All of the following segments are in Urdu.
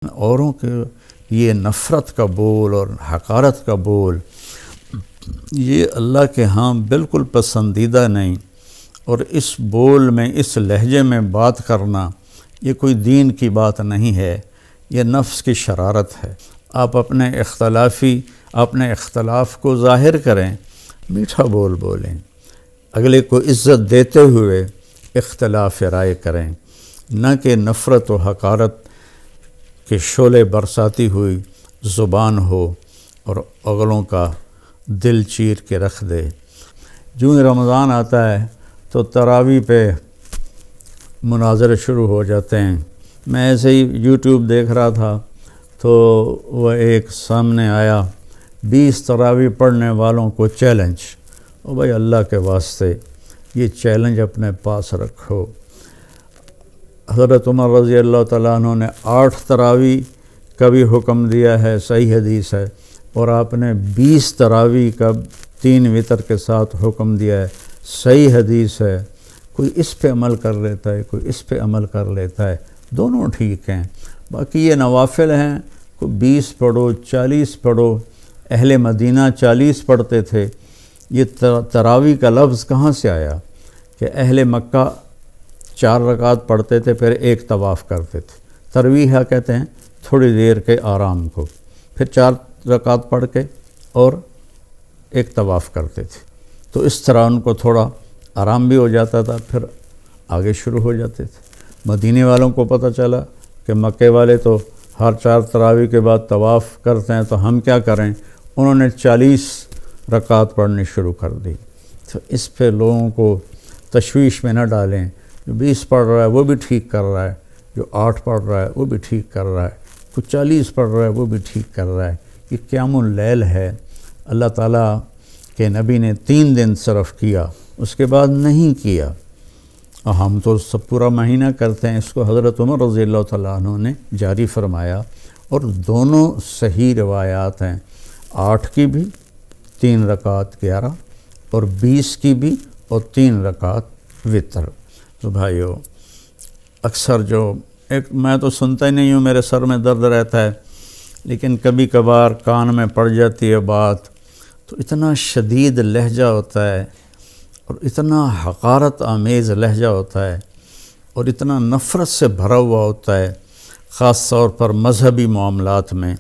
اوروں کے یہ نفرت کا بول اور حقارت کا بول یہ اللہ کے ہاں بالکل پسندیدہ نہیں، اور اس بول میں اس لہجے میں بات کرنا یہ کوئی دین کی بات نہیں ہے، یہ نفس کی شرارت ہے۔ آپ اپنے اختلاف کو ظاہر کریں، میٹھا بول بولیں، اگلے کو عزت دیتے ہوئے اختلاف رائے کریں، نہ کہ نفرت و حقارت کے شعلے برساتی ہوئی زبان ہو اور اگلوں کا دل چیر کے رکھ دے۔ جو ہی رمضان آتا ہے تو تراویح پہ مناظرے شروع ہو جاتے ہیں۔ میں ایسے ہی یوٹیوب دیکھ رہا تھا تو وہ ایک سامنے آیا، 20 تراویح پڑھنے والوں کو چیلنج۔ او بھائی اللہ کے واسطے یہ چیلنج اپنے پاس رکھو۔ حضرت عمر رضی اللہ تعالیٰ عنہ نے 8 تراویح کا بھی حکم دیا ہے، صحیح حدیث ہے، اور آپ نے 20 تراویح کا 3 وتر کے ساتھ حکم دیا ہے، صحیح حدیث ہے۔ کوئی اس پہ عمل کر لیتا ہے، کوئی اس پہ عمل کر لیتا ہے، دونوں ٹھیک ہیں۔ باقی یہ نوافل ہیں، کوئی 20 پڑھو 40 پڑھو، اہل مدینہ 40 پڑھتے تھے۔ یہ تراویح کا لفظ کہاں سے آیا کہ اہل مکہ 4 رکعت پڑھتے تھے پھر ایک طواف کرتے تھے۔ ترویح کہتے ہیں تھوڑی دیر کے آرام کو، پھر 4 رکعت پڑھ کے اور ایک طواف کرتے تھے، تو اس طرح ان کو تھوڑا آرام بھی ہو جاتا تھا، پھر آگے شروع ہو جاتے تھے۔ مدینے والوں کو پتہ چلا کہ مکے والے تو ہر 4 تراویح کے بعد طواف کرتے ہیں، تو ہم کیا کریں؟ انہوں نے 40 رکعت پڑھنی شروع کر دی۔ تو اس پہ لوگوں کو تشویش میں نہ ڈالیں، جو 20 پڑھ رہا ہے وہ بھی ٹھیک کر رہا ہے، جو 8 پڑھ رہا ہے وہ بھی ٹھیک کر رہا ہے، کوئی 40 پڑھ رہا ہے وہ بھی ٹھیک کر رہا ہے۔ یہ قیام اللیل ہے، اللہ تعالیٰ کے نبی نے 3 دن صرف کیا، اس کے بعد نہیں کیا، اور ہم تو سب پورا مہینہ کرتے ہیں۔ اس کو حضرت عمر رضی اللہ تعالیٰ عنہ نے جاری فرمایا، اور دونوں صحیح روایات ہیں، 8 کی بھی 3 رکعت 11، اور 20 کی بھی اور 3 رکعت وتر۔ تو بھائیو، اکثر میں تو سنتا ہی نہیں ہوں، میرے سر میں درد رہتا ہے، لیکن کبھی کبھار کان میں پڑ جاتی ہے بات، تو اتنا شدید لہجہ ہوتا ہے اور اتنا حقارت آمیز لہجہ ہوتا ہے اور اتنا نفرت سے بھرا ہوا ہوتا ہے، خاص طور پر مذہبی معاملات میں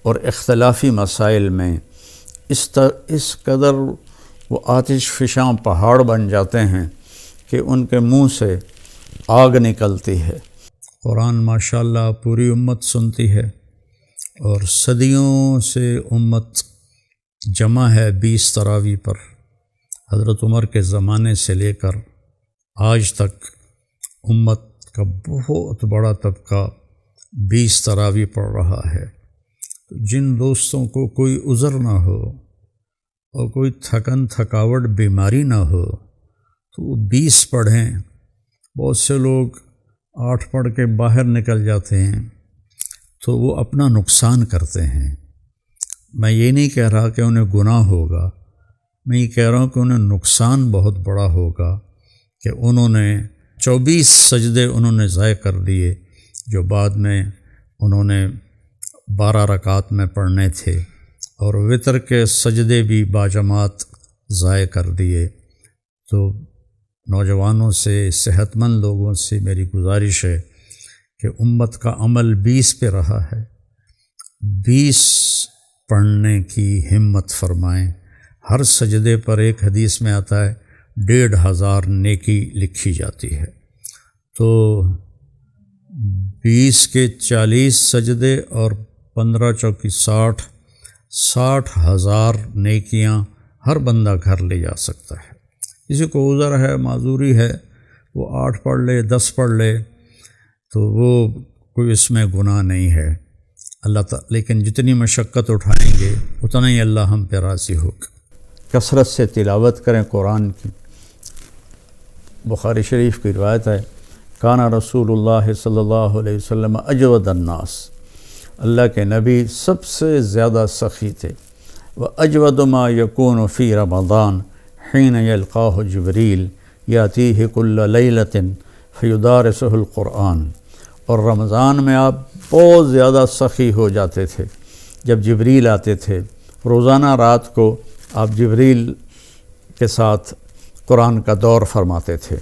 اور اختلافی مسائل میں۔ اس قدر وہ آتش فشاں پہاڑ بن جاتے ہیں کہ ان کے منہ سے آگ نکلتی ہے۔ قرآن ماشاءاللہ پوری امت سنتی ہے، اور صدیوں سے امت جمع ہے 20 تراویح پر۔ حضرت عمر کے زمانے سے لے کر آج تک امت کا بہت بڑا طبقہ 20 تراویح پڑھ رہا ہے۔ جن دوستوں کو کوئی عذر نہ ہو اور کوئی تھکاوٹ بیماری نہ ہو تو وہ 20 پڑھیں۔ بہت سے لوگ 8 پڑھ کے باہر نکل جاتے ہیں، تو وہ اپنا نقصان کرتے ہیں۔ میں یہ نہیں کہہ رہا کہ انہیں گناہ ہوگا، میں یہ کہہ رہا ہوں کہ انہیں نقصان بہت بڑا ہوگا کہ انہوں نے 24 سجدے انہوں نے ضائع کر دیے، جو بعد میں انہوں نے 12 رکعت میں پڑھنے تھے، اور وتر کے سجدے بھی باجماعت ضائع کر دیے۔ تو نوجوانوں سے، صحت مند لوگوں سے میری گزارش ہے کہ امت کا عمل 20 پہ رہا ہے، 20 پڑھنے کی ہمت فرمائیں۔ ہر سجدے پر ایک حدیث میں آتا ہے 1500 نیکی لکھی جاتی ہے۔ تو 20 کے 40 سجدے اور 15 چوکی 60,000 نیکیاں ہر بندہ گھر لے جا سکتا ہے۔ کسی کو عذر ہے، معذوری ہے، وہ 8 پڑھ لے، 10 پڑھ لے، تو وہ کوئی اس میں گناہ نہیں ہے اللہ تعالیٰ، لیکن جتنی مشقت اٹھائیں گے اتنا ہی اللہ ہم پہ راضی ہوگا۔ کثرت سے تلاوت کریں قرآن کی۔ بخاری شریف کی روایت ہے، کانا رسول اللہ صلی اللہ علیہ وسلم اجود الناس، اللہ کے نبی سب سے زیادہ سخی تھے۔ وَأَجْوَدُ مَا يَكُونُ فِي رَمَضَانَ حِينَ يَلْقَاهُ جِبْرِيلُ يَأْتِيهِ كُلَّ لَيْلَةٍ فَيُدَارِسُهُ الْقُرْآنَ، اور رمضان میں آپ بہت زیادہ سخی ہو جاتے تھے جب جبریل آتے تھے۔ روزانہ رات کو آپ جبریل کے ساتھ قرآن کا دور فرماتے تھے۔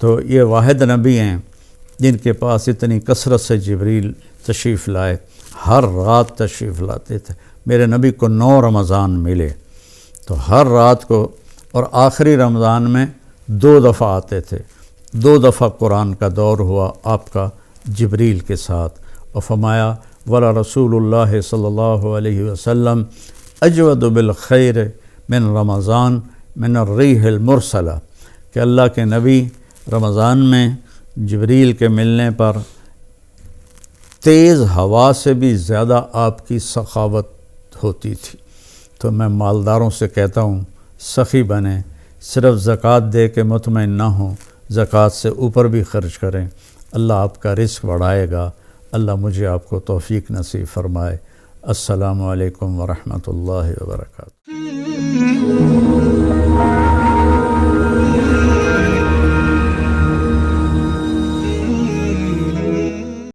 تو یہ واحد نبی ہیں جن کے پاس اتنی کثرت سے جبریل تشریف لائے، ہر رات تشریف لاتے تھے۔ میرے نبی کو 9 رمضان ملے تو ہر رات کو، اور آخری رمضان میں 2 دفعہ آتے تھے، 2 دفعہ قرآن کا دور ہوا آپ کا جبریل کے ساتھ۔ اور فرمایا ولا رسول اللہ صلی اللہ علیہ وسلم اجود بالخیر من رمضان من الریح المرسلہ، کہ اللہ کے نبی رمضان میں جبریل کے ملنے پر تیز ہوا سے بھی زیادہ آپ کی سخاوت ہوتی تھی۔ تو میں مالداروں سے کہتا ہوں سخی بنیں، صرف زکوٰۃ دے کے مطمئن نہ ہوں، زکوٰۃ سے اوپر بھی خرچ کریں، اللہ آپ کا رزق بڑھائے گا۔ اللہ مجھے آپ کو توفیق نصیب فرمائے۔ السلام علیکم ورحمۃ اللہ وبرکاتہ۔